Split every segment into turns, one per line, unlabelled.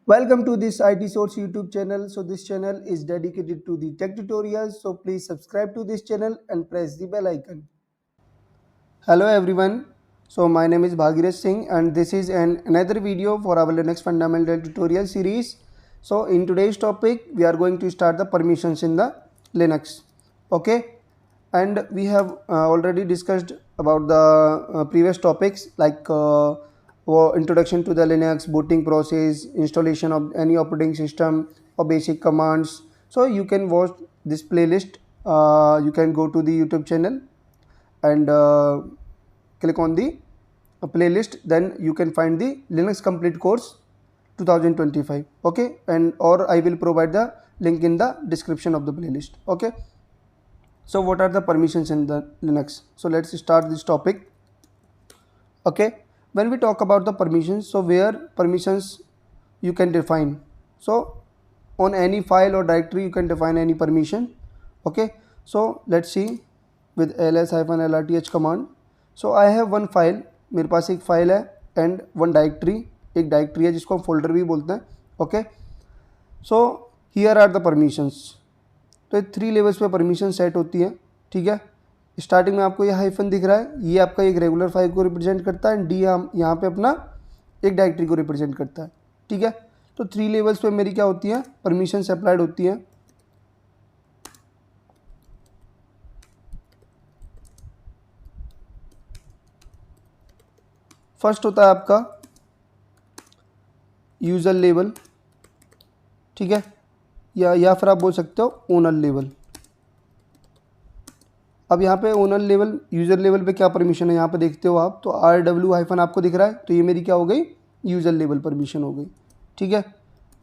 Welcome to this IT Source YouTube channel. So this channel is dedicated to the tech tutorials. So please subscribe to this channel and press the bell icon. Hello everyone. So my name is Bhagirath Singh and this is another video for our Linux fundamental tutorial series. So in today's topic we are going to start the permissions in the Linux. Okay. And we have already discussed about the previous topics like introduction to the Linux, booting process, installation of any operating system or basic commands. So you can watch this playlist. You can go to the YouTube channel and click on the playlist, then you can find the Linux complete course 2025. Okay, and or I will provide the link in the description of the playlist. Okay, so what are the permissions in the Linux? So let's start this topic. Okay, when we talk about the permissions, so where permissions you can define, so on any file or directory you can define any permission. Okay, so let's see with ls-lrth command. So I have one file, मेरे पास एक file है and one directory, एक directory है जिसको हम folder भी बोलते हैं. Okay, so here are the permissions. तो 3 लेवल्स पे परमिशन सेट होती है. ठीक है, स्टार्टिंग में आपको ये हाइफन दिख रहा है, ये आपका एक रेगुलर फाइल को रिप्रेजेंट करता है एंड डी यहाँ पे अपना एक डायरेक्टरी को रिप्रेजेंट करता है. ठीक है, तो 3 लेवल्स पे मेरी क्या होती है, परमिशन अप्लाइड होती है. फर्स्ट होता है आपका यूज़र लेवल. ठीक है, या फिर आप बोल सकते हो ओनर लेवल. अब यहाँ पे ओनर लेवल, यूज़र लेवल पे क्या परमिशन है यहाँ पे देखते हो आप, तो RW हाइफन आपको दिख रहा है, तो ये मेरी क्या हो गई, यूज़र लेवल परमिशन हो गई. ठीक है,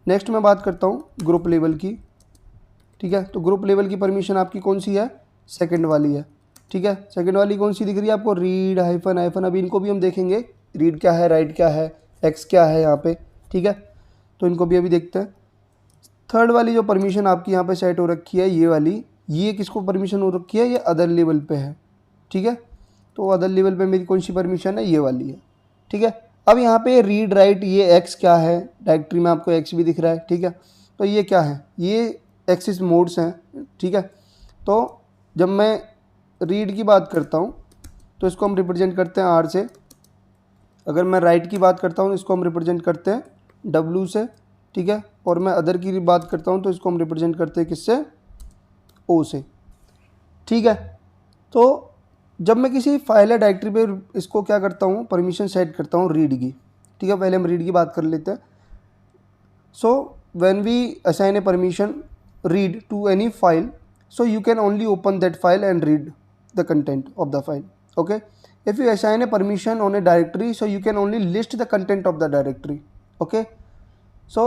नेक्स्ट मैं बात करता हूँ ग्रुप लेवल की. ठीक है, तो ग्रुप लेवल की परमिशन आपकी कौन सी है, सेकंड वाली है. ठीक है, सेकंड वाली कौन सी दिख रही है आपको, रीड हाइफन हाइफन. अभी इनको भी हम देखेंगे, रीड क्या है, राइट क्या है, एक्स क्या है यहाँ पे. ठीक है, तो इनको भी अभी देखते हैं. थर्ड वाली जो परमिशन आपकी यहाँ पे सेट हो रखी है, ये वाली, ये किसको परमिशन हो रखी है, ये अदर लेवल पे है. ठीक है, तो अदर लेवल पे मेरी कौन सी परमिशन है, ये वाली है. ठीक है, अब यहाँ पे रीड राइट, ये एक्स क्या है, डायरेक्टरी में आपको एक्स भी दिख रहा है. ठीक है, तो ये क्या है, ये एक्सिस मोड्स हैं. ठीक है, तो जब मैं रीड की बात करता हूँ तो इसको हम रिप्रेजेंट करते हैं आर से. अगर मैं राइट की बात करता हूँ इसको हम रिप्रेजेंट करते हैं डब्ल्यू से. ठीक है, और मैं अदर की बात करता हूँ तो इसको हम रिप्रेजेंट करते हैं किससे, ओ से. ठीक है, तो जब मैं किसी फाइल या डायरेक्टरी पे इसको क्या करता हूँ, परमिशन सेट करता हूँ रीड की. ठीक है, पहले हम रीड की बात कर लेते हैं. So when we assign a permission read to any file, so you can only open that file and read the content of the file. Okay, if you assign a permission on a directory, so you can only list the content of the directory. Okay, so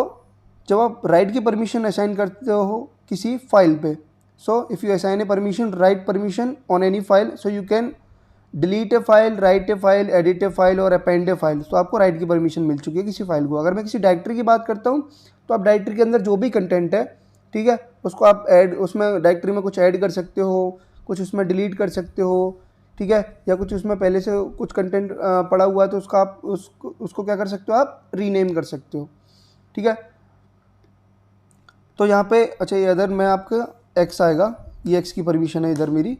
जब आप right की permission assign करते हो किसी file पे, so if you assign a permission, write permission on any file, so you can delete A file, right A file, edit A file और append ए file. तो आपको राइट की परमिशन मिल चुकी है किसी फाइल को. अगर मैं किसी डायरेक्टरी की बात करता हूँ तो आप डायरेक्टरी के अंदर जो भी कंटेंट है, ठीक है, उसको आप ऐड, उसमें डायरेक्टरी में कुछ ऐड कर सकते हो, कुछ उसमें डिलीट कर सकते हो. ठीक है, या कुछ उसमें पहले से कुछ कंटेंट पड़ा हुआ है तो उसका आप उसको क्या कर सकते हो, आप रीनेम कर सकते हो. ठीक है, तो यहाँ पे अच्छा ये अदर में आपका एक्स आएगा, ये एक्स की परमिशन है इधर मेरी.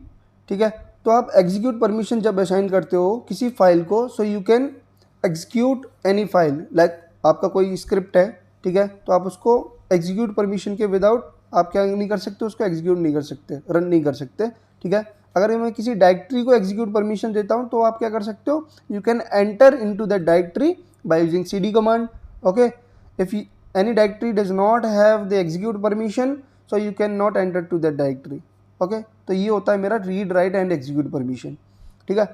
ठीक है, तो आप एग्जीक्यूट परमिशन जब असाइन करते हो किसी फाइल को, सो you can execute any file. Like आपका कोई स्क्रिप्ट है, ठीक है, तो आप उसको एग्जीक्यूट परमिशन के विदाउट आप क्या नहीं कर सकते, उसको एग्जीक्यूट नहीं कर सकते, रन नहीं कर सकते. ठीक है, अगर मैं किसी डायरेक्टरी को एग्जीक्यूट परमिशन देता हूँ तो आप क्या कर सकते हो, you can enter into that directory by using cd command. Okay, if any directory does not have the execute permission, so you cannot enter to that directory. Okay, तो ये होता है मेरा read write and execute permission. ठीक है,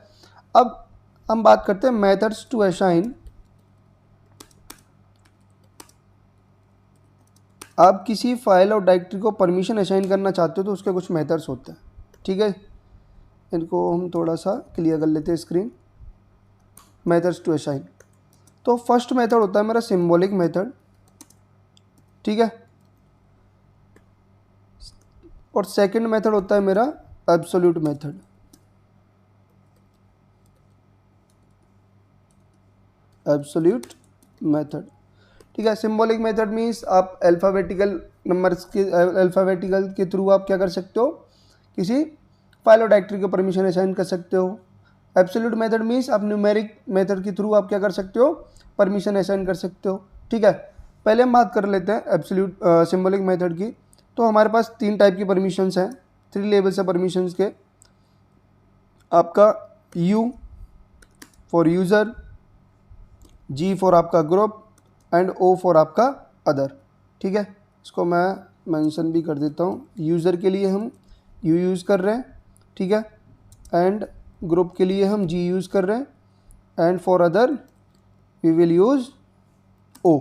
अब हम बात करते हैं मेथड्स टू असाइन. आप किसी फाइल और डायरेक्टरी को परमिशन असाइन करना चाहते हो तो उसके कुछ मेथड्स होते हैं. ठीक है, इनको हम थोड़ा सा क्लियर कर लेते हैं स्क्रीन. मेथड्स टू असाइन, तो फर्स्ट मेथड होता है मेरा सिंबॉलिक मेथड. ठीक है, और सेकंड मेथड होता है मेरा एब्सोल्यूट मेथड. एब्सोल्यूट मेथड, ठीक है। सिंबॉलिक मेथड मीन्स आप अल्फ़ाबेटिकल नंबर्स के अल्फ़ाबेटिकल के थ्रू आप क्या कर सकते हो, किसी फाइल और डायरेक्टरी को परमिशन असाइन कर सकते हो। एब्सोल्यूट मेथड मीन्स आप न्यूमेरिक मेथड के थ्रू आप क्या कर सकते हो, परमिशन असाइन कर सकते हो। ठीक है, पहले हम बात कर लेते हैं एब्सोल्यूट सिंबॉलिक मेथड की। तो हमारे पास 3 टाइप की परमिशंस हैं, 3 लेवल्स है परमिशंस के। आपका U for user, G for आपका ग्रुप एंड O फॉर आपका अदर। ठीक है, इसको मैं मेंशन भी कर देता हूँ। यूज़र के लिए हम U यूज़ कर रहे हैं, ठीक है, एंड ग्रुप के लिए हम G यूज़ कर रहे हैं and for other we will use O।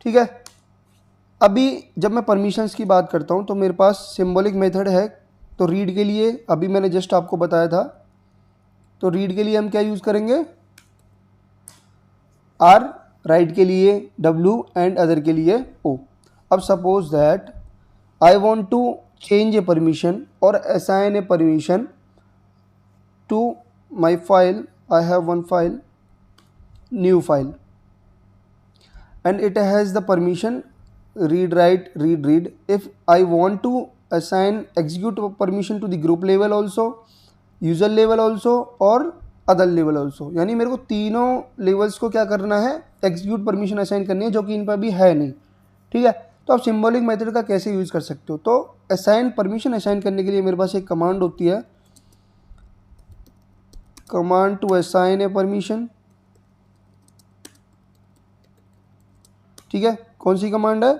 ठीक है, अभी जब मैं परमिशंस की बात करता हूँ तो मेरे पास सिंबॉलिक मेथड है। तो रीड के लिए अभी मैंने जस्ट आपको बताया था, तो रीड के लिए हम क्या यूज़ करेंगे, R, राइट के लिए W एंड अदर के लिए O। अब suppose that I want to change a permission और assign a permission to my file. I have one file, new file, and it has the permission read write read read. If I want to assign execute permission to the group level also, user level also और other level also, यानी मेरे को तीनों levels को क्या करना है, execute permission assign करनी है, जो कि इन पर भी है नहीं। ठीक है, तो आप सिंबॉलिक मेथड का कैसे यूज़ कर सकते हो, तो असाइन परमिशन असाइन करने के लिए मेरे पास एक कमांड होती है, command to assign a permission. ठीक है, कौन सी कमांड है,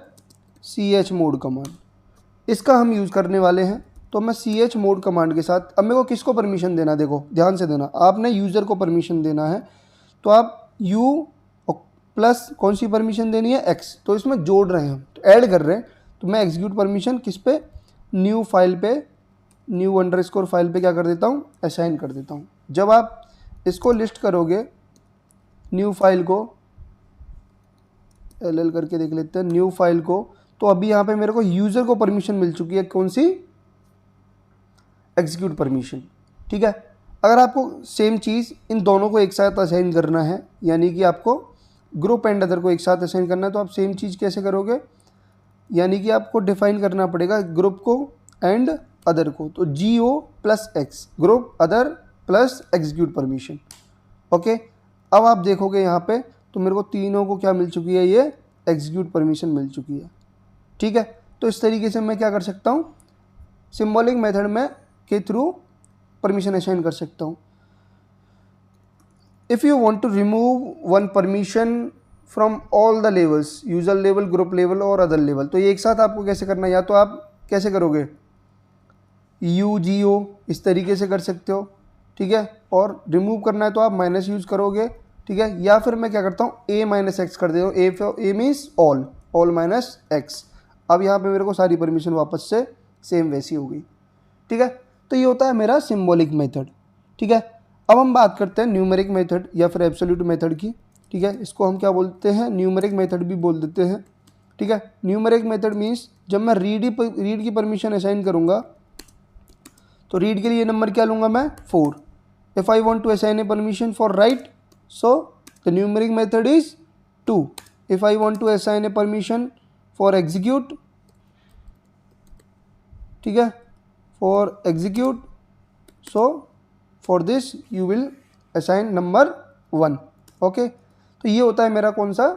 chmod कमांड, इसका हम यूज़ करने वाले हैं। तो मैं chmod कमांड के साथ अब मेरे को किसको परमिशन देना, देखो ध्यान से देना, आपने यूज़र को परमिशन देना है। तो आप u प्लस कौन सी परमिशन देनी है, x, तो इसमें जोड़ रहे हैं, तो ऐड कर रहे हैं। तो मैं एग्जीक्यूट परमिशन किस पे, न्यू फाइल पे, न्यू अंडरस्कोर फाइल पे क्या कर देता हूँ, असाइन कर देता हूँ। जब आप इसको लिस्ट करोगे, न्यू फाइल को LL करके देख लेते हैं, न्यू फाइल को, तो अभी यहाँ पे मेरे को यूज़र को परमिशन मिल चुकी है, कौन सी, एग्जीक्यूट परमिशन। ठीक है, अगर आपको सेम चीज़ इन दोनों को एक साथ असाइन करना है, यानी कि आपको ग्रुप एंड अदर को एक साथ असाइन करना है, तो आप सेम चीज़ कैसे करोगे, यानी कि आपको डिफाइन करना पड़ेगा ग्रुप को एंड अदर को। तो GO plus X, group other plus execute permission. Okay, अब आप देखोगे यहाँ पे, तो मेरे को तीनों को क्या मिल चुकी है, ये एग्जीक्यूट परमिशन मिल चुकी है। ठीक है, तो इस तरीके से मैं क्या कर सकता हूँ, सिंबॉलिक मेथड में के थ्रू परमिशन असाइन कर सकता हूँ। If you want to remove one permission from all the levels, user level, group level और अदर लेवल, तो ये एक साथ आपको कैसे करना है, या तो आप कैसे करोगे, UGO इस तरीके से कर सकते हो। ठीक है, और रिमूव करना है तो आप माइनस यूज़ करोगे। ठीक है, या फिर मैं क्या करता हूँ, A माइनस एक्स कर देता हूँ, A means all minus x. अब यहाँ पे मेरे को सारी परमिशन वापस से सेम वैसी हो गई। ठीक है, तो ये होता है मेरा सिंबॉलिक मेथड। ठीक है, अब हम बात करते हैं न्यूमेरिक मेथड या फिर एब्सोल्यूट मेथड की। ठीक है, इसको हम क्या बोलते हैं, न्यूमेरिक मेथड भी बोल देते हैं। ठीक है, न्यूमेरिक मेथड मीन्स जब मैं रीड की परमिशन असाइन करूँगा, तो रीड के लिए नंबर क्या लूँगा मैं, 4। If I want to assign a permission for write, so the numeric method is 2. If I want to assign a permission for execute, ठीक है, for execute, so for this you will assign number 1. Okay, तो ये होता है मेरा कौन सा,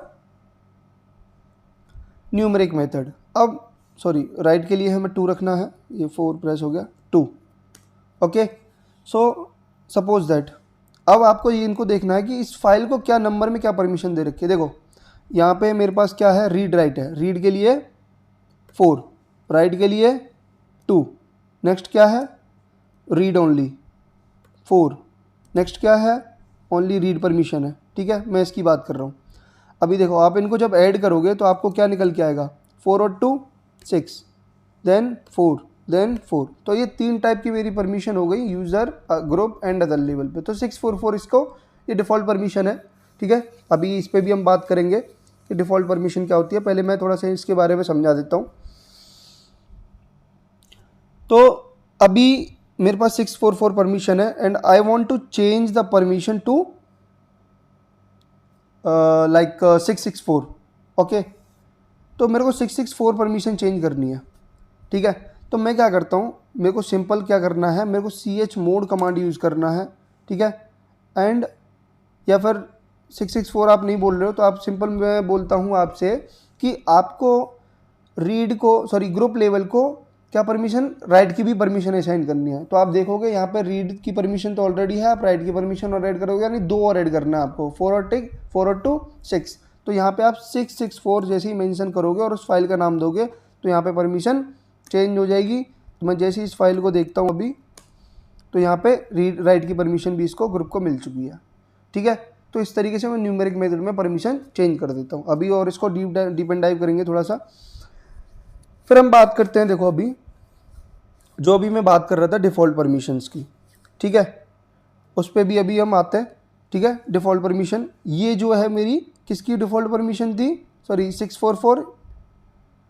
numeric method. अब सॉरी, राइट के लिए हमें 2 रखना है, ये 4 प्रेस हो गया, 2। ओके, सो सपोज दैट अब आपको ये इनको देखना है कि इस फाइल को क्या नंबर में क्या परमिशन दे रखी है। देखो यहाँ पे मेरे पास क्या है, रीड राइट है, रीड के लिए 4, राइट के लिए 2, नेक्स्ट क्या है, रीड ओनली 4, नेक्स्ट क्या है, ओनली रीड परमिशन है। ठीक है, मैं इसकी बात कर रहा हूँ। अभी देखो आप इनको जब ऐड करोगे तो आपको क्या निकल के आएगा, 4 और 2 6, देन 4, देन 4। तो ये 3 टाइप की मेरी परमिशन हो गई, user, group and other level पे। तो 644 इसको ये डिफ़ॉल्ट परमिशन है। ठीक है, अभी इस पर भी हम बात करेंगे कि डिफ़ॉल्ट परमिशन क्या होती है। पहले मैं थोड़ा सा इसके बारे में समझा देता हूँ। तो अभी मेरे पास 644 परमिशन है and I want to change the permission to like 664, okay. तो मेरे को 664 परमिशन चेंज करनी है, ठीक है। तो मैं क्या करता हूँ, मेरे को सिंपल क्या करना है, मेरे को chmod कमांड यूज़ करना है, ठीक है। एंड या फिर 664 आप नहीं बोल रहे हो तो आप सिंपल, मैं बोलता हूँ आपसे कि आपको रीड को, सॉरी ग्रुप लेवल को क्या परमिशन, राइट की भी परमिशन असाइन करनी है। तो आप देखोगे यहाँ पे रीड की परमिशन तो ऑलरेडी है, आप राइट की परमिशन और ऐड करोगे, यानी 2 और ऐड करना है आपको, 4 और 2 6। तो यहाँ पे आप 664 जैसे ही मेंशन करोगे और उस फाइल का नाम दोगे तो यहाँ पे परमिशन चेंज हो जाएगी। तो मैं जैसे ही इस फाइल को देखता हूँ अभी, तो यहाँ पे रीड राइट की परमिशन भी इसको ग्रुप को मिल चुकी है, ठीक है। तो इस तरीके से मैं न्यूमेरिक मेथड में परमिशन चेंज कर देता हूँ अभी, और इसको डीप एंड डाइव करेंगे थोड़ा सा। फिर हम बात करते हैं, देखो अभी जो अभी मैं बात कर रहा था डिफ़ॉल्ट परमिशंस की, ठीक है, उस पर भी अभी हम आते हैं, ठीक है। डिफ़ॉल्ट परमिशन ये जो है मेरी किसकी डिफ़ॉल्ट परमिशन थी, सॉरी 644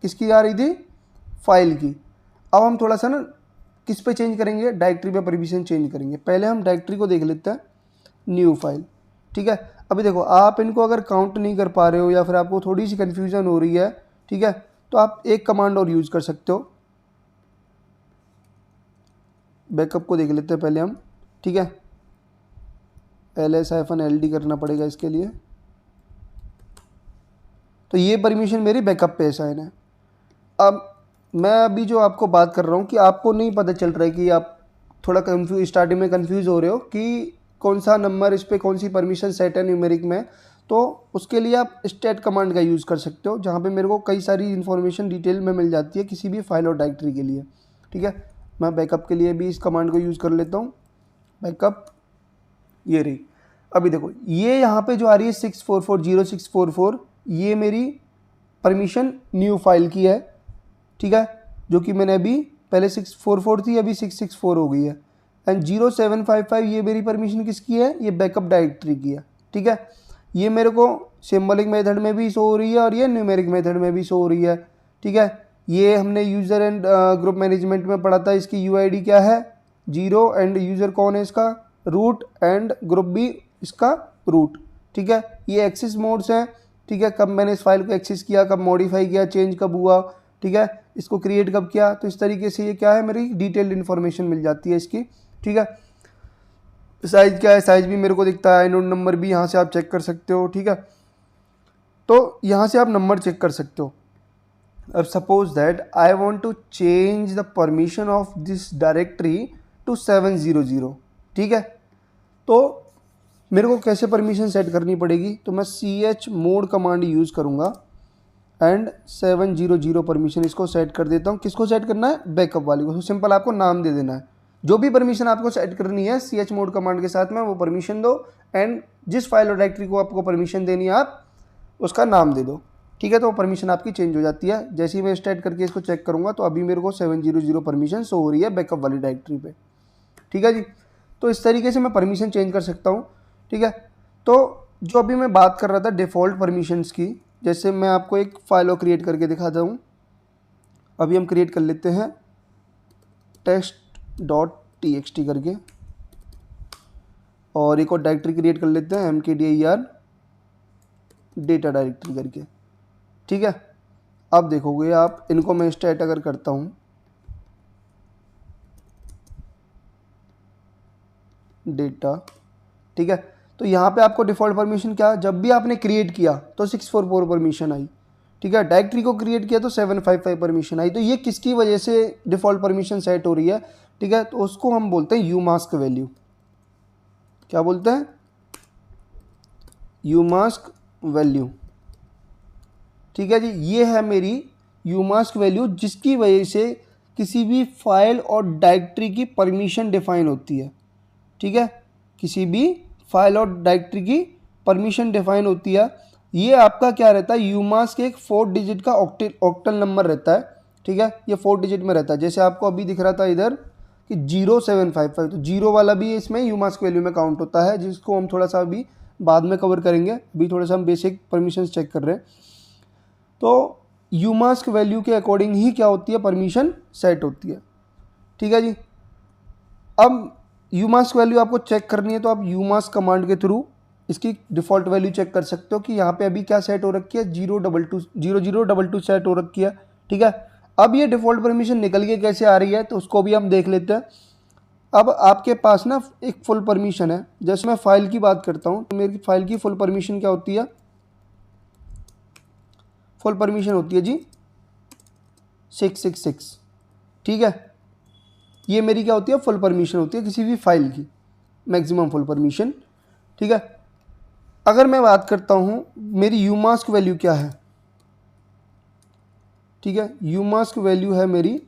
किसकी आ रही थी, फाइल की। अब हम थोड़ा सा ना किस पे चेंज करेंगे, डायरेक्टरी पे परमिशन चेंज करेंगे। पहले हम डायरेक्टरी को देख लेते हैं, न्यू फाइल, ठीक है। अभी देखो आप इनको अगर काउंट नहीं कर पा रहे हो या फिर आपको थोड़ी सी कन्फ्यूजन हो रही है, ठीक है, तो आप एक कमांड और यूज़ कर सकते हो। बैकअप को देख लेते हैं पहले हम, ठीक है। ls-ld करना पड़ेगा इसके लिए। तो ये परमिशन मेरी बैकअप पे असाइन है। अब मैं अभी जो आपको बात कर रहा हूँ कि आपको नहीं पता चल रहा है कि आप थोड़ा कंफ्यूज, स्टार्टिंग में कंफ्यूज हो रहे हो कि कौन सा नंबर इस पर कौन सी परमिशन सेट है न्यूमेरिक में, तो उसके लिए आप स्टेट कमांड का यूज़ कर सकते हो, जहाँ पे मेरे को कई सारी इन्फॉर्मेशन डिटेल में मिल जाती है किसी भी फाइल और डायरेक्टरी के लिए, ठीक है। मैं बैकअप के लिए भी इस कमांड को यूज़ कर लेता हूँ, बैकअप, ये रही। अभी देखो ये यहाँ पे जो आ रही है 6440644, ये मेरी परमिशन न्यू फाइल की है, ठीक है, जो कि मैंने अभी पहले 644 थी, अभी 664 हो गई है। एंड 0755 ये मेरी परमिशन किसकी है, ये बैकअप डायरेक्टरी की है, ठीक है। ये मेरे को सिंबॉलिक मेथड में भी शो हो रही है और ये न्यूमेरिक मेथड में भी शो हो रही है, ठीक है। ये हमने यूज़र एंड ग्रुप मैनेजमेंट में पढ़ा था, इसकी यूआईडी क्या है 0, एंड यूज़र कौन है इसका रूट, एंड ग्रुप भी इसका रूट, ठीक है। ये एक्सेस मोड्स हैं, ठीक है, कब मैंने इस फाइल को एक्सेस किया, कब मॉडिफाई किया, चेंज कब हुआ, ठीक है, इसको क्रिएट कब किया। तो इस तरीके से ये क्या है, मेरी डिटेल्ड इन्फॉर्मेशन मिल जाती है इसकी, ठीक है। साइज़ क्या है, साइज़ भी मेरे को दिखता है, नोड नंबर भी यहाँ से आप चेक कर सकते हो, ठीक है। तो यहाँ से आप नंबर चेक कर सकते हो। अब suppose that I want to change the permission of this directory to 700, ठीक है। तो मेरे को कैसे परमिशन सेट करनी पड़ेगी, तो मैं chmod कमांड यूज़ करूँगा एंड 700 परमिशन इसको सेट कर देता हूँ। किसको सेट करना है, बैकअप वाले को। तो सिंपल आपको नाम दे देना है, जो भी परमिशन आपको सेट करनी है chmod कमांड के साथ में वो परमिशन दो, एंड जिस फाइल और डायरेक्टरी को आपको परमिशन देनी है आप उसका नाम दे दो, ठीक है। तो परमिशन आपकी चेंज हो जाती है। जैसे ही मैं स्टार्ट करके इसको चेक करूँगा तो अभी मेरे को 700 परमिशन शो हो रही है बैकअप वाली डायरेक्टरी पे, ठीक है जी। तो इस तरीके से मैं परमिशन चेंज कर सकता हूँ, ठीक है। तो जो अभी मैं बात कर रहा था डिफ़ॉल्ट परमिशंस की, जैसे मैं आपको एक फाइल क्रिएट करके दिखाता हूँ। अभी हम क्रिएट कर लेते हैं test.txt करके, और एक और डायरेक्टरी क्रिएट कर लेते हैं mkdir डेटा डायरेक्टरी करके, ठीक है। अब देखोगे आप, इनको मैं स्टार्ट अगर करता हूँ, डेटा, ठीक है, तो यहाँ पे आपको डिफ़ॉल्ट परमिशन क्या, जब भी आपने क्रिएट किया तो 644 परमिशन आई, ठीक है। डायरेक्टरी को क्रिएट किया तो 755 परमिशन आई। तो ये किसकी वजह से डिफ़ॉल्ट परमिशन सेट हो रही है, ठीक है। तो उसको हम बोलते हैं यूमास्क वैल्यू। क्या बोलते हैं, यूमास्क वैल्यू, ठीक है जी। ये है मेरी यूमास्क वैल्यू, जिसकी वजह से किसी भी फाइल और डायरेक्टरी की परमिशन डिफाइन होती है, ठीक है। किसी भी फाइल और डायरेक्टरी की परमिशन डिफाइन होती है। ये आपका क्या रहता है, यूमास्क एक 4 डिजिट का ऑक्टल नंबर रहता है, ठीक है। ये 4 डिजिट में रहता है। जैसे आपको अभी दिख रहा था इधर कि 0755, तो जीरो वाला भी इसमें यूमास्क वैल्यू में काउंट होता है, जिसको हम थोड़ा सा अभी बाद में कवर करेंगे। अभी थोड़ा सा हम बेसिक परमिशन चेक कर रहे हैं। तो यूमास्क वैल्यू के अकॉर्डिंग ही क्या होती है, परमिशन सेट होती है, ठीक है जी। अब यूमास्क वैल्यू आपको चेक करनी है तो आप यूमास्क कमांड के थ्रू इसकी डिफ़ॉल्ट वैल्यू चेक कर सकते हो कि यहाँ पे अभी क्या सेट हो रखी है, 022 सेट हो रखी है। ठीक है, अब ये डिफ़ॉल्ट परमिशन निकल के कैसे आ रही है तो उसको भी हम देख लेते हैं। अब आपके पास ना एक फुल परमिशन है, जैसे मैं फ़ाइल की बात करता हूँ तो मेरी फ़ाइल की फुल परमिशन क्या होती है, फुल परमिशन होती है जी 666। ठीक है, ये मेरी क्या होती है, फुल परमिशन होती है किसी भी फाइल की, मैक्सिमम फुल परमिशन। ठीक है, अगर मैं बात करता हूँ मेरी यूमास्क वैल्यू क्या है, ठीक है, यूमास्क वैल्यू है मेरी,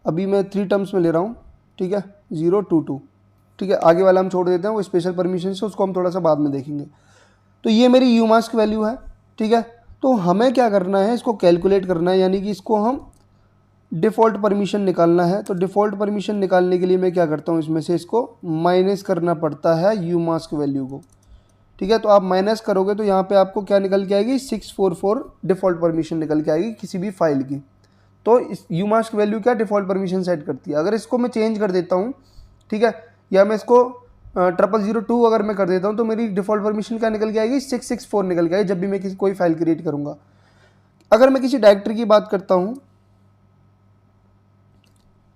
अभी मैं 3 टर्म्स में ले रहा हूँ। ठीक है, 022। ठीक है, आगे वाला हम छोड़ देते हैं, वो स्पेशल परमिशन से, उसको हम थोड़ा सा बाद में देखेंगे। तो ये मेरी यूमास्क वैल्यू है। ठीक है, तो हमें क्या करना है, इसको कैलकुलेट करना है, यानी कि इसको हम डिफ़ॉल्ट परमिशन निकालना है। तो डिफ़ॉल्ट परमिशन निकालने के लिए मैं क्या करता हूँ, इसमें से इसको माइनस करना पड़ता है यूमास्क वैल्यू को। ठीक है, तो आप माइनस करोगे तो यहाँ पे आपको क्या निकल के आएगी, 644 डिफ़ॉल्ट परमिशन निकल के आएगी किसी भी फाइल की। तो इस यूमास्क वैल्यू क्या डिफ़ॉल्ट परमिशन सेट करती है। अगर इसको मैं चेंज कर देता हूँ, ठीक है, या मैं इसको 0002 अगर मैं कर देता हूँ तो मेरी डिफ़ॉल्ट परमिशन क्या निकल के आएगी, 664 निकल के आएगी जब भी मैं किसी कोई फाइल क्रिएट करूँगा। अगर मैं किसी डायरेक्टरी की बात करता हूँ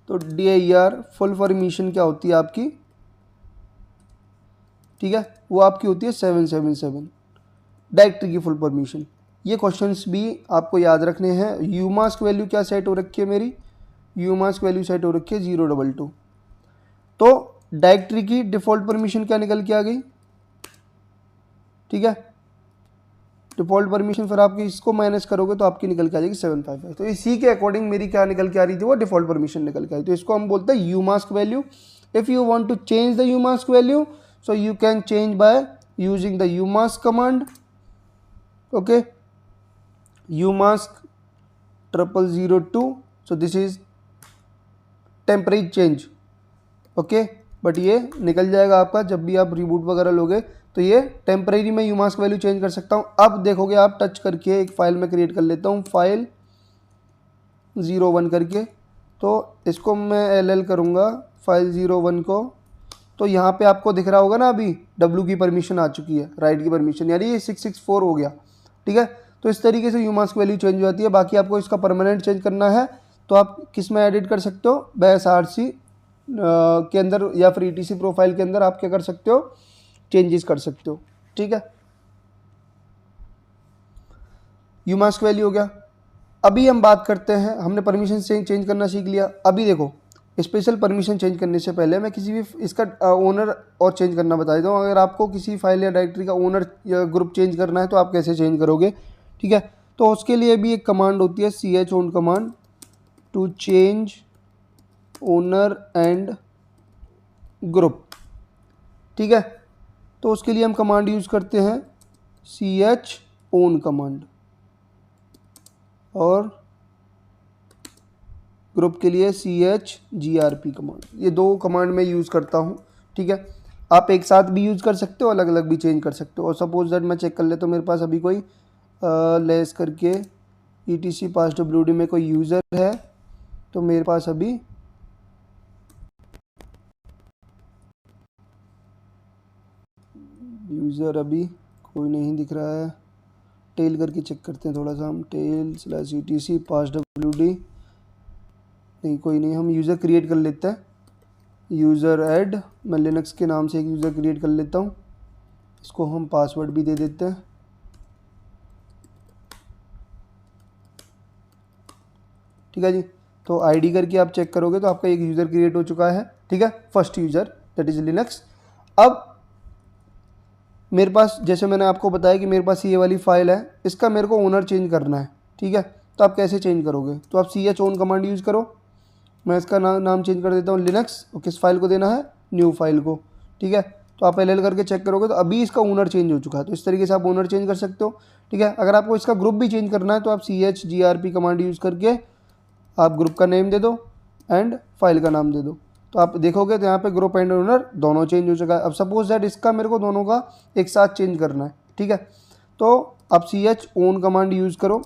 तो dir फुल परमिशन क्या होती है आपकी, ठीक है, वो आपकी होती है 777 डायरेक्टरी की फुल परमिशन। ये क्वेश्चंस भी आपको याद रखने हैं। यूमास्क वैल्यू क्या सेट हो रखी है मेरी, यूमास्क वैल्यू सेट हो रखी है 022। तो डायरेक्टरी की डिफ़ॉल्ट परमिशन क्या निकल के आ गई, ठीक है, डिफ़ॉल्ट परमिशन फिर आपकी इसको माइनस करोगे तो आपकी निकल के आ जाएगी 755। तो इसी के अकॉर्डिंग मेरी क्या निकल के आ रही थी, वो डिफ़ॉल्ट परमिशन निकल के आई। तो इसको हम बोलते हैं umask value. If you want to change the umask value so you can change by using the umask command. Okay, umask 0002, so this is temporary change. Okay, but ये निकल जाएगा आपका जब भी आप रिबूट वगैरह लोगे, तो ये टेम्परेरी में यूमास्क वैल्यू चेंज कर सकता हूँ। अब देखोगे आप टच करके एक फाइल में क्रिएट कर लेता हूँ, फाइल 01 करके, तो इसको मैं LL करूँगा फाइल 01 को। तो यहाँ पे आपको दिख रहा होगा ना, अभी W की परमिशन आ चुकी है, राइट की परमिशन, यानी ये 664 हो गया। ठीक है, तो इस तरीके से यूमास्क वैल्यू चेंज हो जाती है। बाकी आपको इसका परमानेंट चेंज करना है तो आप किस में एडिट कर सकते हो, BSRC के अंदर या फिर ETC प्रोफाइल के अंदर आप क्या कर सकते हो, चेंजेस कर सकते हो। ठीक है, यूमास्क वैल्यू हो गया। अभी हम बात करते हैं, हमने परमिशन चेंज करना सीख लिया। अभी देखो, स्पेशल परमिशन चेंज करने से पहले मैं किसी भी इसका ओनर और चेंज करना बता देता हूँ। अगर आपको किसी फाइल या डायरेक्टरी का ओनर या ग्रुप चेंज करना है तो आप कैसे चेंज करोगे। ठीक है, तो उसके लिए भी एक कमांड होती है, chown command to change owner and group. ठीक है, तो उसके लिए हम कमांड यूज़ करते हैं chown कमांड, और ग्रुप के लिए chgrp कमांड। ये दो कमांड मैं यूज़ करता हूँ। ठीक है, आप एक साथ भी यूज़ कर सकते हो, अलग अलग भी चेंज कर सकते हो। और सपोज दैट मैं चेक कर लेता हूँ, मेरे पास अभी कोई लेस करके ETC passwd में कोई यूज़र है, तो मेरे पास अभी यूज़र अभी कोई नहीं दिख रहा है। टेल करके चेक करते हैं थोड़ा सा हम, टेल/ETC passwd, नहीं कोई नहीं। हम यूज़र क्रिएट कर लेते हैं, यूज़र ऐड, मैं लिनक्स के नाम से एक यूज़र क्रिएट कर लेता हूँ, इसको हम पासवर्ड भी दे देते हैं। ठीक है जी, तो आईडी करके आप चेक करोगे तो आपका एक यूज़र क्रिएट हो चुका है। ठीक है, first user that is Linux. अब मेरे पास, जैसे मैंने आपको बताया कि मेरे पास ये वाली फाइल है, इसका मेरे को ओनर चेंज करना है। ठीक है, तो आप कैसे चेंज करोगे, तो आप chown कमांड यूज़ करो। मैं इसका नाम चेंज कर देता हूँ लिनक्स, और किस फाइल को देना है, न्यू फाइल को। ठीक है, तो आप LL करके चेक करोगे तो अभी इसका ओनर चेंज हो चुका है। तो इस तरीके से आप ओनर चेंज कर सकते हो। ठीक है, अगर आपको इसका ग्रुप भी चेंज करना है तो आप chgrp कमांड यूज़ करके आप ग्रुप का नेम दे दो एंड फाइल का नाम दे दो, तो आप देखोगे तो यहाँ पे ग्रुप एंड ओनर दोनों चेंज हो चुका है। अब सपोज दैट इसका मेरे को दोनों का एक साथ चेंज करना है। ठीक है, तो आप chown कमांड यूज़ करो,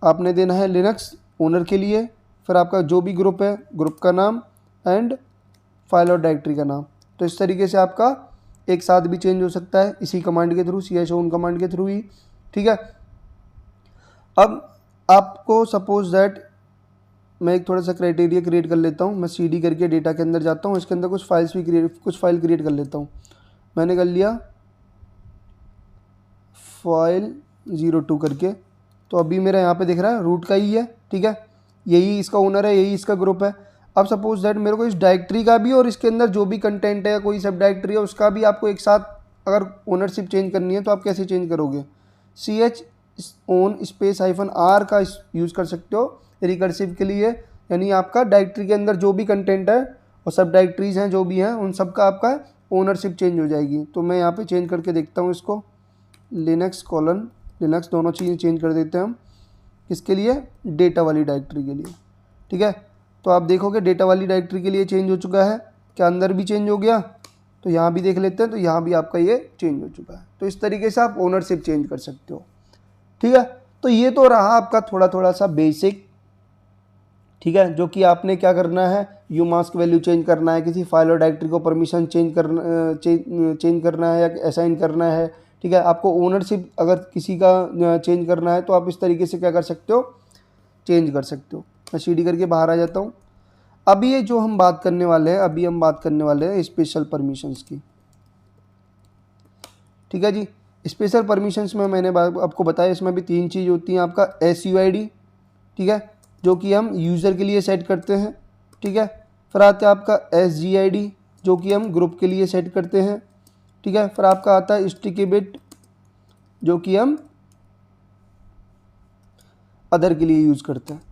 आपने देना है लिनक्स ओनर के लिए, फिर आपका जो भी ग्रुप है, ग्रुप का नाम एंड फाइल और डायरेक्टरी का नाम। तो इस तरीके से आपका एक साथ भी चेंज हो सकता है इसी कमांड के थ्रू, chown कमांड के थ्रू ही, ठीक है। अब आपको सपोज दैट मैं एक थोड़ा सा क्राइटेरिया क्रिएट कर लेता हूँ, मैं cd करके डेटा के अंदर जाता हूँ, इसके अंदर कुछ फाइल क्रिएट कर लेता हूँ। मैंने कर लिया फाइल 02 करके, तो अभी मेरा यहाँ पे दिख रहा है रूट का ही है, ठीक है, यही इसका ओनर है, यही इसका ग्रुप है। अब सपोज दैट मेरे को इस डायरेक्टरी का भी और इसके अंदर जो भी कंटेंट है, कोई सब डायरेक्टरी है, उसका भी आपको एक साथ अगर ओनरशिप चेंज करनी है तो आप कैसे चेंज करोगे? chown -r का यूज़ कर सकते हो रिकर्सिव के लिए, यानी आपका डायरेक्टरी के अंदर जो भी कंटेंट है और सब डायरेक्टरीज हैं जो भी हैं उन सब का आपका ओनरशिप चेंज हो जाएगी। तो मैं यहाँ पे चेंज करके देखता हूँ इसको, लिनक्स दोनों चीज़ें चेंज कर देते हैं हम। किसके लिए? डेटा वाली डायरेक्टरी के लिए, ठीक है। तो आप देखोगे डेटा वाली डायरेक्टरी के लिए चेंज हो चुका है, क्या अंदर भी चेंज हो गया? तो यहाँ भी देख लेते हैं, तो यहाँ भी आपका ये चेंज हो चुका है। तो इस तरीके से आप ओनरशिप चेंज कर सकते हो, ठीक है। तो ये तो रहा आपका थोड़ा सा बेसिक, ठीक है, जो कि आपने क्या करना है, यू मास्क वैल्यू चेंज करना है, किसी फाइल और डायरेक्टरी को परमिशन चेंज करना है या असाइन करना है, ठीक है। आपको ओनरशिप अगर किसी का चेंज करना है तो आप इस तरीके से क्या कर सकते हो, चेंज कर सकते हो। मैं cd करके बाहर आ जाता हूँ। अभी ये जो हम बात करने वाले हैं, अभी हम बात करने वाले हैं स्पेशल परमिशंस की, ठीक है जी। स्पेशल परमिशंस में मैंने आपको बताया, इसमें भी 3 चीज़ होती हैं। आपका suid, ठीक है, जो कि हम यूज़र के लिए सेट करते हैं, ठीक है। फिर आता है आपका sgid, जो कि हम ग्रुप के लिए सेट करते हैं, ठीक है। फिर आपका आता है sticky bit, जो कि हम अदर के लिए यूज़ करते हैं।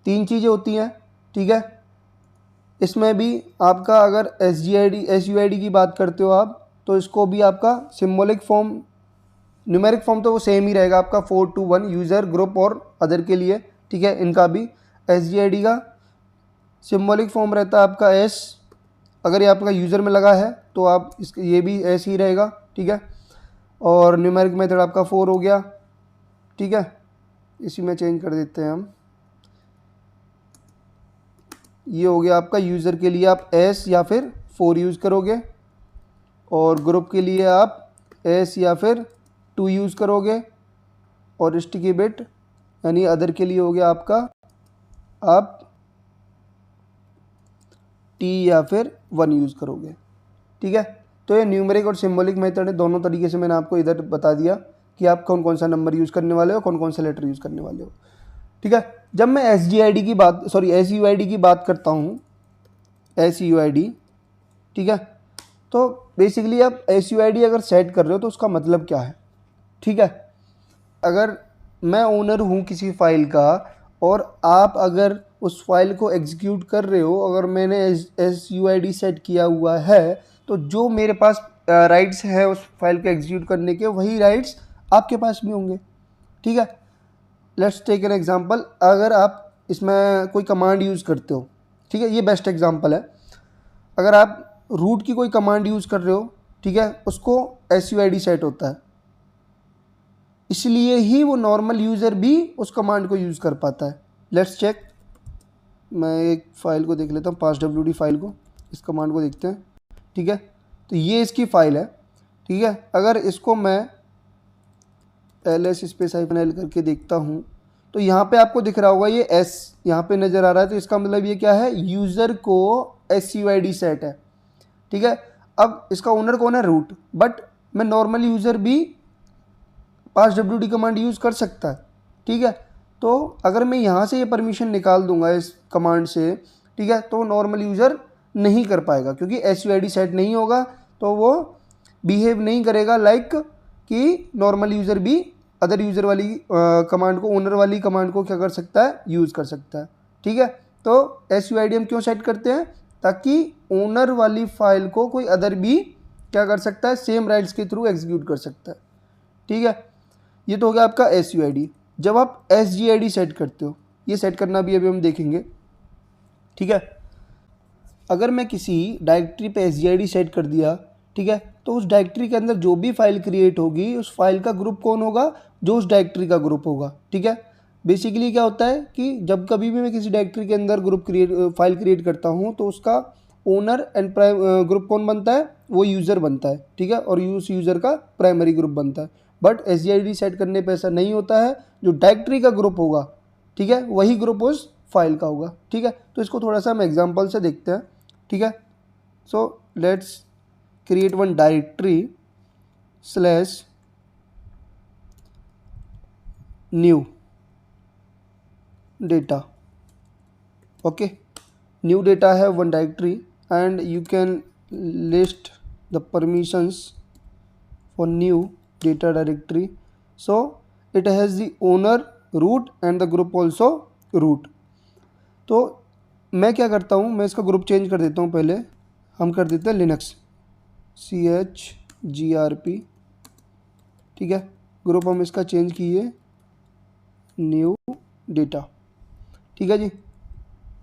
3 चीज़ें होती हैं, ठीक है। इसमें भी आपका अगर suid की बात करते हो आप, तो इसको भी आपका सिम्बॉलिक फॉर्म, न्यूमेरिक फॉर्म तो वो सेम ही रहेगा आपका 4 to 1 यूज़र, ग्रुप और अदर के लिए, ठीक है। इनका भी sgid का सिम्बॉलिक फॉर्म रहता है आपका s, अगर ये आपका यूज़र में लगा है तो आप इसका ये भी s ही रहेगा, ठीक है। और न्यूमेरिक मेथड आपका 4 हो गया, ठीक है। इसी में चेंज कर देते हैं हम, ये हो गया आपका यूज़र के लिए आप s या फिर 4 यूज़ करोगे, और ग्रुप के लिए आप s या फिर 2 यूज़ करोगे, और स्टिकी बिट यानी अदर के लिए हो गया आपका आप t या फिर 1 यूज़ करोगे, ठीक है। तो ये न्यूमेरिक और सिम्बॉलिक मेथड है, दोनों तरीके से मैंने आपको इधर बता दिया कि आप कौन कौन सा नंबर यूज़ करने वाले हो, कौन कौन सा लेटर यूज़ करने वाले हो, ठीक है। जब मैं suid की बात करता हूँ, suid, ठीक है, तो बेसिकली आप suid अगर सेट कर रहे हो तो उसका मतलब क्या है, ठीक है। अगर मैं ओनर हूँ किसी फाइल का और आप अगर उस फाइल को एग्जीक्यूट कर रहे हो, अगर मैंने suid सेट किया हुआ है, तो जो मेरे पास राइट्स है उस फाइल को एग्जीक्यूट करने के, वही राइट्स आपके पास भी होंगे, ठीक है। लेट्स टेक एन एग्जांपल, अगर आप इसमें कोई कमांड यूज़ करते हो, ठीक है, ये बेस्ट एग्जांपल है। अगर आप रूट की कोई कमांड यूज़ कर रहे हो, ठीक है, उसको suid सेट होता है, इसलिए ही वो नॉर्मल यूज़र भी उस कमांड को यूज़ कर पाता है। लेट्स चेक, मैं एक फ़ाइल को देख लेता हूँ, passwd फाइल को, इस कमांड को देखते हैं, ठीक है। तो ये इसकी फ़ाइल है, ठीक है। अगर इसको मैं ls-l करके देखता हूँ, तो यहाँ पे आपको दिख रहा होगा ये s यहाँ पे नज़र आ रहा है, तो इसका मतलब ये क्या है, यूज़र को suid सेट है, ठीक है। अब इसका ओनर कौन है, रूट, बट मैं नॉर्मल यूज़र भी passwd कमांड यूज़ कर सकता है, ठीक है। तो अगर मैं यहाँ से ये परमिशन निकाल दूंगा इस कमांड से, ठीक है, तो नॉर्मल यूज़र नहीं कर पाएगा, क्योंकि suid सेट नहीं होगा, तो वो बिहेव नहीं करेगा लाइक कि नॉर्मल यूज़र भी अदर यूज़र वाली कमांड को, ओनर वाली कमांड को क्या कर सकता है, यूज़ कर सकता है, ठीक है। तो suid हम क्यों सेट करते हैं, ताकि ओनर वाली फाइल को कोई अदर भी क्या कर सकता है, सेम राइट्स के थ्रू एग्जीक्यूट कर सकता है, ठीक है। ये तो हो गया आपका suid। जब आप sgid सेट करते हो, ये सेट करना भी अभी हम देखेंगे, ठीक है। अगर मैं किसी डायरेक्टरी पे sgid सेट कर दिया, ठीक है, तो उस डायरेक्टरी के अंदर जो भी फाइल क्रिएट होगी, उस फाइल का ग्रुप कौन होगा, जो उस डायरेक्टरी का ग्रुप होगा, ठीक है। बेसिकली क्या होता है कि जब कभी भी मैं किसी डायरेक्टरी के अंदर फाइल क्रिएट करता हूँ, तो उसका ओनर एंड ग्रुप कौन बनता है, वो यूज़र बनता है, ठीक है, और उस यूज़र का प्राइमरी ग्रुप बनता है। बट SGID सेट करने पे ऐसा नहीं होता है, जो डायरेक्टरी का ग्रुप होगा, ठीक है, वही ग्रुप उस फाइल का होगा, ठीक है। तो इसको थोड़ा सा हम एग्जांपल से देखते हैं, ठीक है। So let's create one directory slash new data, okay. New data है one directory and you can list the permissions for new data directory. So it has the owner root and the group also root. तो मैं क्या करता हूँ, मैं इसका group change कर देता हूँ। पहले हम कर देते हैं लिनक्स CHGRP, ठीक है। ग्रुप हम इसका चेंज किए न्यू डेटा, ठीक है जी।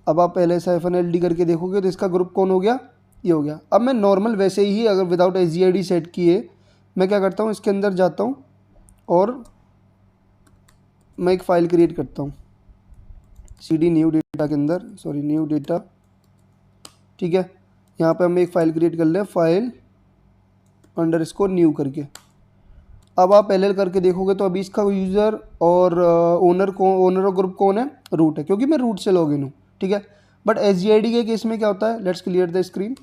अब आप पहले से -LD करके देखोगे तो इसका ग्रुप कौन हो गया, ये हो गया। अब मैं नॉर्मल वैसे ही अगर विदाउट SGID सेट किए मैं क्या करता हूँ, इसके अंदर जाता हूँ और मैं एक फ़ाइल क्रिएट करता हूँ CD न्यू डेटा के अंदर, सॉरी न्यू डेटा, ठीक है। यहाँ पे हम एक फ़ाइल क्रिएट कर लें, फाइल अंडरस्कोर न्यू करके। अब आप LL करके देखोगे तो अभी इसका यूज़र और ओनर और ग्रुप कौन है, रूट है, क्योंकि मैं रूट से लॉगिन हूँ, ठीक है। बट SGID के केस में क्या होता है, let's clear the screen.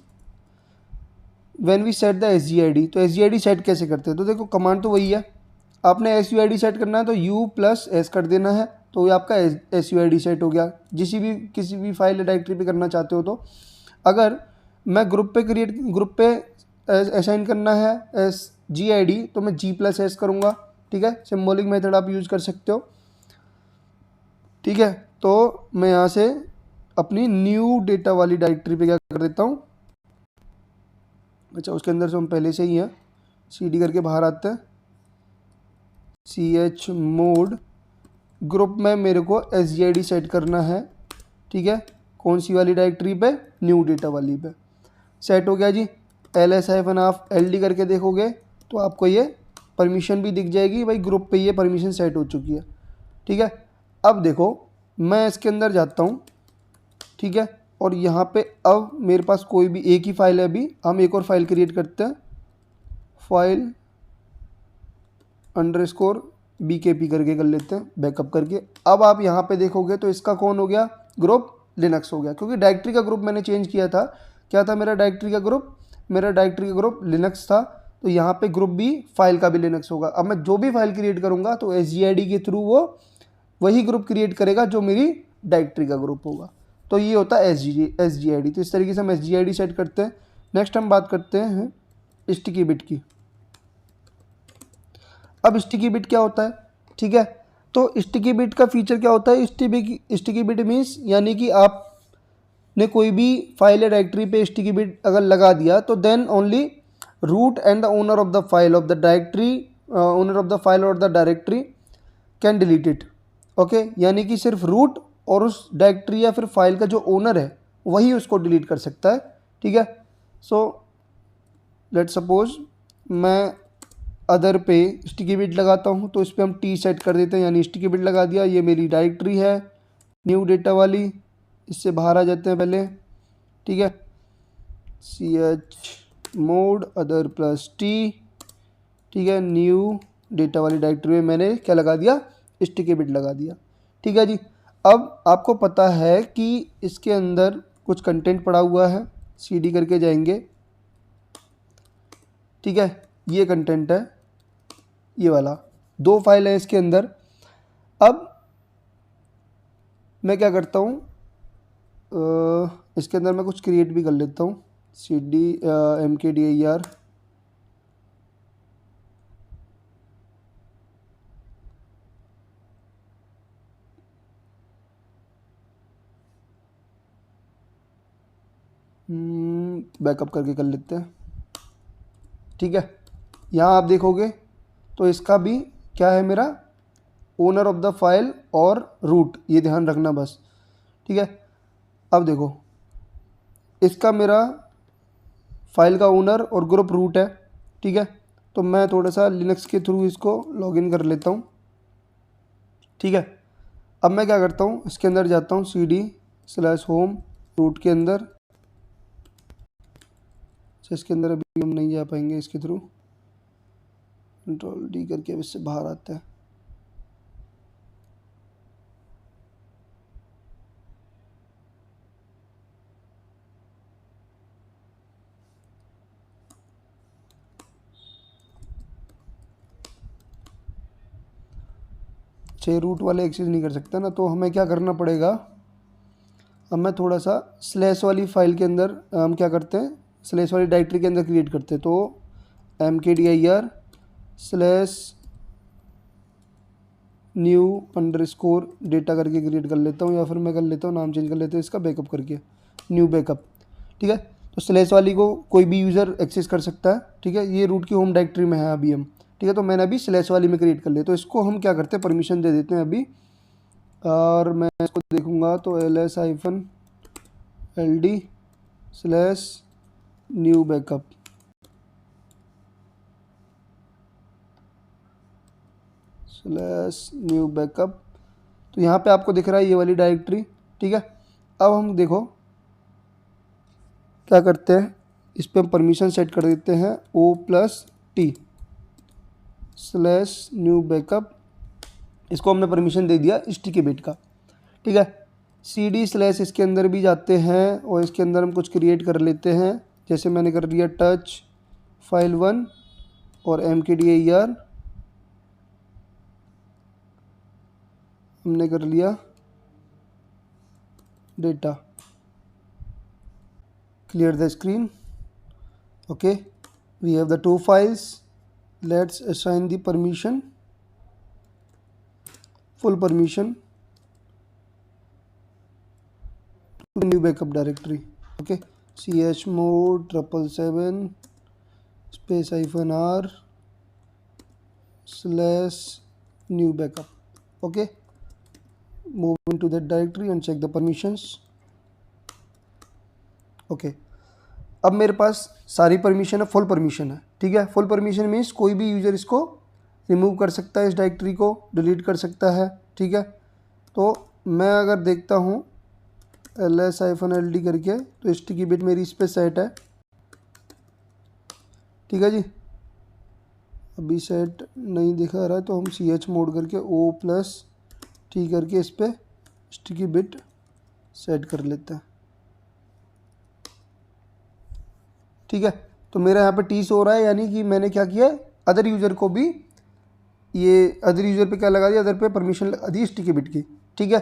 When we set the SGID, तो SGID सेट कैसे करते हैं, तो देखो कमांड तो वही है। आपने SUID सेट करना है तो U+S कर देना है, तो ये आपका SUID सेट हो गया। किसी भी फाइल डायरेक्टरी पे करना चाहते हो तो अगर मैं ग्रुप पे असाइन करना है SGID तो मैं G+S करूँगा, ठीक है। सिम्बॉलिक मेथड आप यूज़ कर सकते हो, ठीक है। तो मैं यहाँ से अपनी न्यू डेटा वाली डायरेक्टरी पे क्या कर देता हूँ, अच्छा उसके अंदर से हम पहले से ही हैं, CD करके बाहर आते हैं, chmod ग्रुप में मेरे को SGID सेट करना है, ठीक है। कौन सी वाली डायरेक्टरी पे, न्यू डेटा वाली पे। सेट हो गया जी। ls-LD करके देखोगे तो आपको ये परमिशन भी दिख जाएगी, भाई ग्रुप पे ये परमिशन सेट हो चुकी है, ठीक है। अब देखो मैं इसके अंदर जाता हूँ, ठीक है, और यहाँ पे अब मेरे पास कोई भी एक ही फाइल है। अभी हम एक और फाइल क्रिएट करते हैं, फाइल _BKP करके कर लेते हैं, बैकअप करके। अब आप यहाँ पे देखोगे तो इसका कौन हो गया, ग्रुप लिनक्स हो गया, क्योंकि डायरेक्टरी का ग्रुप मैंने चेंज किया था। क्या था मेरा डायरेक्टरी का ग्रुप लिनक्स था, तो यहाँ पे ग्रुप भी फाइल का भी लिनक्स होगा। अब मैं जो भी फाइल क्रिएट करूँगा तो SGID के थ्रू वो वही ग्रुप क्रिएट करेगा जो मेरी डायरेक्टरी का ग्रुप होगा। तो ये होता है SGID। तो इस तरीके से हम SGID सेट करते हैं। नेक्स्ट हम बात करते हैं स्टिकी बिट की। अब स्टिकी बिट क्या होता है, ठीक है। तो स्टिकी बिट का फीचर क्या होता है, स्टिकी बिट मीन्स यानी कि आपने कोई भी फाइल या डायरेक्टरी पे स्टिकी बिट अगर लगा दिया तो then only root and the owner of the file और the directory can delete it, okay. यानी कि सिर्फ रूट और उस डायरेक्टरी या फिर फाइल का जो ओनर है वही उसको डिलीट कर सकता है, ठीक है। सो लेट सपोज मैं अदर पे स्टिकी बिट लगाता हूँ, तो इस पर हम T सेट कर देते हैं, यानी स्टिकी बिट लगा दिया। ये मेरी डायरेक्टरी है न्यू डेटा वाली, इससे बाहर आ जाते हैं पहले, ठीक है। chmod other +T, ठीक है। न्यू डेटा वाली डायरेक्टरी में मैंने क्या लगा दिया, स्टिकी बिट लगा दिया, ठीक है जी। अब आपको पता है कि इसके अंदर कुछ कंटेंट पड़ा हुआ है, CD करके जाएंगे, ठीक है। ये कंटेंट है, ये वाला 2 फाइल है इसके अंदर। अब मैं क्या करता हूँ, इसके अंदर मैं कुछ क्रिएट भी कर लेता हूँ, CD mkdir, बैकअप करके कर लेते हैं, ठीक है। यहाँ आप देखोगे तो इसका भी क्या है, मेरा ओनर ऑफ द फाइल और रूट, ये ध्यान रखना बस, ठीक है। अब देखो इसका मेरा फाइल का ओनर और ग्रुप रूट है, ठीक है। तो मैं थोड़ा सा लिनक्स के थ्रू इसको लॉगिन कर लेता हूँ, ठीक है। अब मैं क्या करता हूँ, इसके अंदर जाता हूँ CD/home रूट के अंदर, तो इसके अंदर अभी हम नहीं जा पाएंगे इसके थ्रू। कंट्रोल डी करके अब इससे बाहर आते हैं। छः रूट वाले एक्सेस नहीं कर सकता ना, तो हमें क्या करना पड़ेगा, अब मैं थोड़ा सा स्लैश वाली फाइल के अंदर हम क्या करते हैं, स्लैश वाली डायरेक्टरी के अंदर क्रिएट करते हैं। तो mkdir slash new underscore data करके क्रिएट कर लेता हूँ, या फिर मैं कर लेता हूँ नाम चेंज कर लेते हैं इसका बैकअप करके न्यू बैकअप। ठीक है, तो स्लैश वाली को कोई भी यूज़र एक्सेस कर सकता है। ठीक है, ये रूट की होम डायरेक्टरी में है अभी हम। ठीक है, तो मैंने अभी स्लैश वाली में क्रिएट कर लिया, तो इसको हम क्या करते हैं, परमिशन दे देते हैं अभी। और मैं इसको देखूंगा तो ls-ld slash new backup, slash new backup. तो यहाँ पे आपको दिख रहा है ये वाली डायरेक्टरी। ठीक है, अब हम देखो क्या करते हैं, इस पर हम परमिशन सेट कर देते हैं o+t स्लैश न्यू बैकअप। इसको हमने परमिशन दे दिया स्टिकी बिट का। ठीक है, cd स्लैश इसके अंदर भी जाते हैं और इसके अंदर हम कुछ क्रिएट कर लेते हैं। जैसे मैंने कर लिया टच file1 और mkdir हमने कर लिया data. Clear the screen. Okay, we have the 2 files. Let's assign the permission, full permission to the new backup directory. Okay, chmod 777 space -r slash new backup. Okay, move into that directory and check the permissions. Okay, अब मेरे पास सारी permission है, full permission है। ठीक है, full permission means कोई भी user इसको रिमूव कर सकता है, इस डायरेक्टरी को डिलीट कर सकता है। ठीक है, तो मैं अगर देखता हूँ ls-ld करके, तो स्टिकी बिट मेरी इस पर सेट है। ठीक है जी, अभी सेट नहीं दिखा रहा है, तो हम chmod करके o+t करके इस पर स्टिकी बिट सेट कर लेते हैं। ठीक है, तो मेरा यहाँ पे टी शो हो रहा है, यानी कि मैंने क्या किया, अदर यूज़र को भी, ये अदर यूज़र पे क्या लगा दिया, अदर पे परमिशन लगा दी स्टिकी बिट की। ठीक है,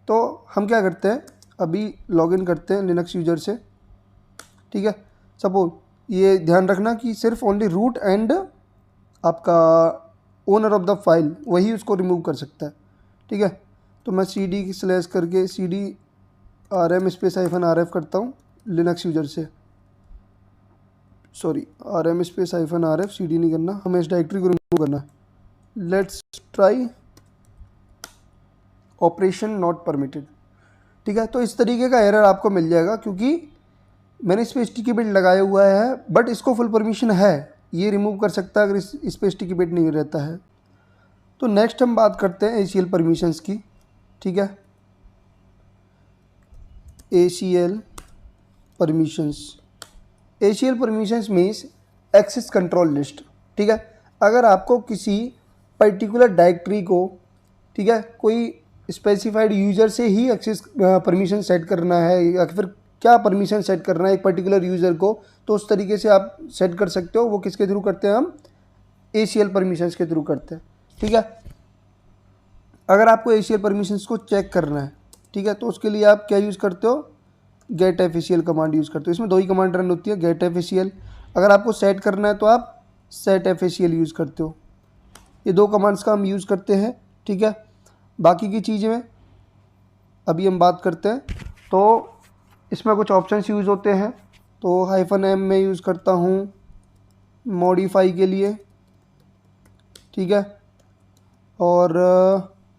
तो हम क्या करते हैं, अभी लॉगिन करते हैं लिनक्स यूज़र से। ठीक है, सपोज ये ध्यान रखना कि सिर्फ ओनली रूट एंड आपका ओनर ऑफ द फाइल वही उसको रिमूव कर सकता है। ठीक है, तो मैं cd स्लैश करके cd rm स्पेस -rf करता हूँ लिनक्स यूज़र से। Sorry, rm space -rf, cd नहीं करना, हमें इस डायरेक्टरी को रिमूव करना है। Let's try operation not permitted. ठीक है, तो इस तरीके का एरर आपको मिल जाएगा, क्योंकि मैंने इस पर स्टिकी बिट लगाया हुआ है, बट इसको फुल परमिशन है, ये रिमूव कर सकता है अगर इस पर स्टिकी बिट नहीं रहता है। तो नेक्स्ट हम बात करते हैं ACL परमिशंस की। ठीक है, ACL permissions, ACL permissions means access control list. ठीक है, अगर आपको किसी पर्टिकुलर डायरेक्टरी को, ठीक है, कोई स्पेसिफाइड यूज़र से ही एक्सेस परमिशन सेट करना है, या फिर क्या परमिशन सेट करना है एक पर्टिकुलर यूज़र को, तो उस तरीके से आप सेट कर सकते हो। वो किसके थ्रू करते हैं, हम ACL परमिशंस के थ्रू करते हैं। ठीक है, अगर आपको ACL परमिशंस को चेक करना है, ठीक है, तो उसके लिए आप क्या यूज़ करते हो, गेट FACL कमांड यूज़ करते हो। इसमें 2 ही कमांड रन होती है, गेट FACL। अगर आपको सेट करना है तो आप सेट FACL यूज़ करते हो। ये 2 कमांड्स का हम यूज़ करते हैं। ठीक है, बाकी की चीज़ में अभी हम बात करते हैं। तो इसमें कुछ ऑप्शंस यूज़ होते हैं, तो -m में यूज़ करता हूँ मॉडिफाई के लिए। ठीक है, और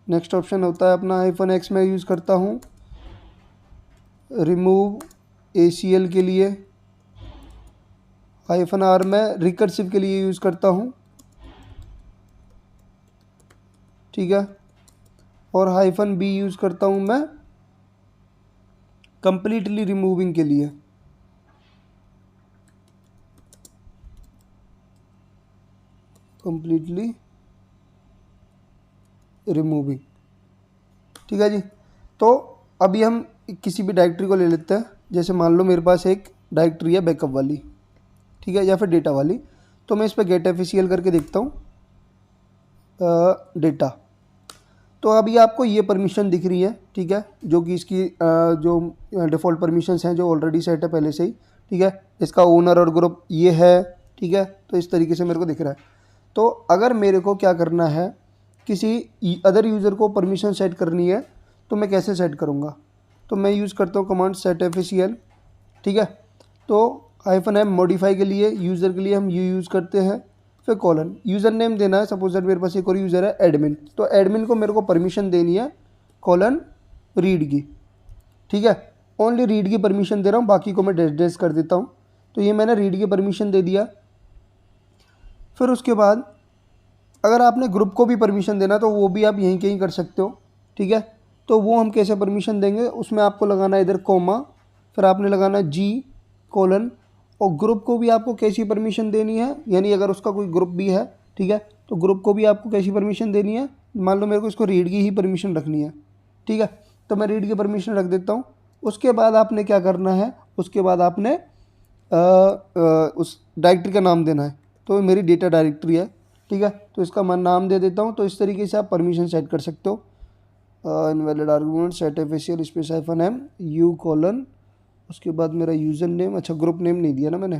नेक्स्ट ऑप्शन होता है अपना -x में यूज़ करता हूँ रिमूव ACL के लिए। -r में रिकर्सिव के लिए यूज़ करता हूँ। ठीक है, और -b यूज़ करता हूँ मैं कंप्लीटली रिमूविंग के लिए। Completely removing. ठीक है जी। तो अभी हम किसी भी डायरेक्टरी को ले लेते हैं, जैसे मान लो मेरे पास एक डायरेक्टरी है बैकअप वाली, ठीक है, या फिर डेटा वाली। तो मैं इस पर गेट एफिशियल करके देखता हूँ डेटा। तो अभी आपको ये परमिशन दिख रही है, ठीक है, जो कि इसकी जो डिफ़ॉल्ट परमिशंस हैं जो ऑलरेडी सेट है पहले से ही, ठीक है। इसका ओनर और ग्रुप ये है, ठीक है। तो इस तरीके से मेरे को दिख रहा है। तो अगर मेरे को क्या करना है, किसी अदर यूज़र को परमिशन सेट करनी है, तो मैं कैसे सेट करूँगा? तो मैं यूज़ करता हूँ कमांड सेट एफिशियल, ठीक है। तो -m मॉडिफाई के लिए यूज़र के लिए हम ये यूज़ करते हैं, फिर कॉलन यूज़र नेम देना है। सपोज दैट मेरे पास एक और यूज़र है एडमिन, तो एडमिन को मेरे को परमिशन देनी है कॉलन रीड की, ठीक है। ओनली रीड की परमिशन दे रहा हूँ, बाकी को मैं डैश डैश कर देता हूँ। तो ये मैंने रीड की परमिशन दे दिया। फिर उसके बाद अगर आपने ग्रुप को भी परमिशन देना तो वो भी आप यहीं कहीं कर सकते हो, ठीक है। तो वो हम कैसे परमिशन देंगे, उसमें आपको लगाना है इधर कोमा, फिर आपने लगाना जी कोलन, और ग्रुप को भी आपको कैसी परमिशन देनी है, यानी अगर उसका कोई ग्रुप भी है, ठीक है, तो ग्रुप को भी आपको कैसी परमिशन देनी है। मान लो मेरे को इसको रीड की ही परमिशन रखनी है, ठीक है, तो मैं रीड की परमिशन रख देता हूँ। उसके बाद आपने क्या करना है, उसके बाद आपने उस डायरेक्टरी का नाम देना है। तो मेरी डेटा डायरेक्टरी है, ठीक है, तो इसका मैं नाम दे देता हूँ। तो इस तरीके से आप परमिशन सेट कर सकते हो। Invalid argument setfacl space -m U colon, उसके बाद मेरा यूज़र नेम, अच्छा ग्रुप नेम नहीं दिया ना मैंने,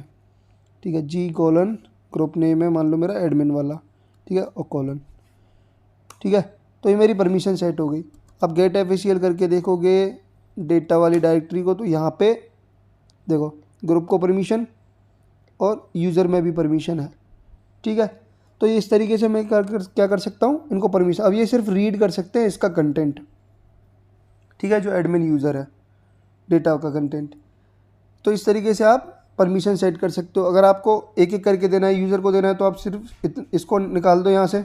ठीक है, जी कोलन ग्रुप नेम है मान लो मेरा एडमिन वाला, ठीक है, और कोलन, ठीक है। तो ये मेरी परमिशन सेट हो गई। अब गेट एफिशियल करके देखोगे डेटा वाली डायरेक्टरी को, तो यहाँ पे देखो ग्रुप को परमिशन और यूज़र में भी परमिशन है, ठीक है। तो ये इस तरीके से मैं क्या कर सकता हूँ, इनको परमिशन। अब ये सिर्फ रीड कर सकते हैं इसका कंटेंट, ठीक है, जो एडमिन यूज़र है डेटा का कंटेंट। तो इस तरीके से आप परमिशन सेट कर सकते हो। अगर आपको एक एक करके देना है, यूज़र को देना है, तो आप सिर्फ इसको निकाल दो यहाँ से,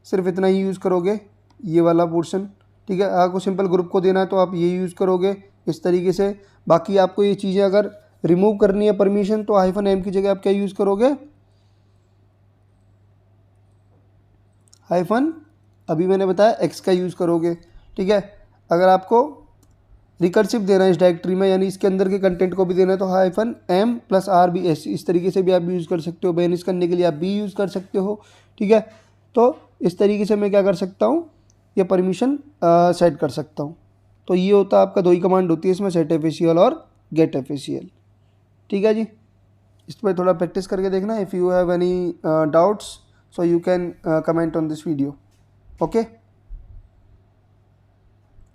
सिर्फ इतना ही यूज़ करोगे, ये वाला पोर्शन, ठीक है। आपको सिंपल ग्रुप को देना है तो आप ये यूज़ करोगे इस तरीके से। बाकी आपको ये चीज़ें अगर रिमूव करनी है परमिशन, तो -m की जगह आप क्या यूज़ करोगे, अभी मैंने बताया x का यूज़ करोगे, ठीक है। अगर आपको रिकर्सिव देना है इस डायरेक्टरी में, यानी इसके अंदर के कंटेंट को भी देना है, तो -m + -r इस तरीके से भी आप यूज़ कर सकते हो। बैनिश करने के लिए आप भी यूज़ कर सकते हो, ठीक है। तो इस तरीके से मैं क्या कर सकता हूँ, ये परमिशन सेट कर सकता हूँ। तो ये होता है आपका, दो ही कमांड होती है इसमें, सेट एफिशियल और गेट एफिशियल, ठीक है जी। इस पर थोड़ा प्रैक्टिस करके देखना। If you have any doubts, so you can comment on this video, okay।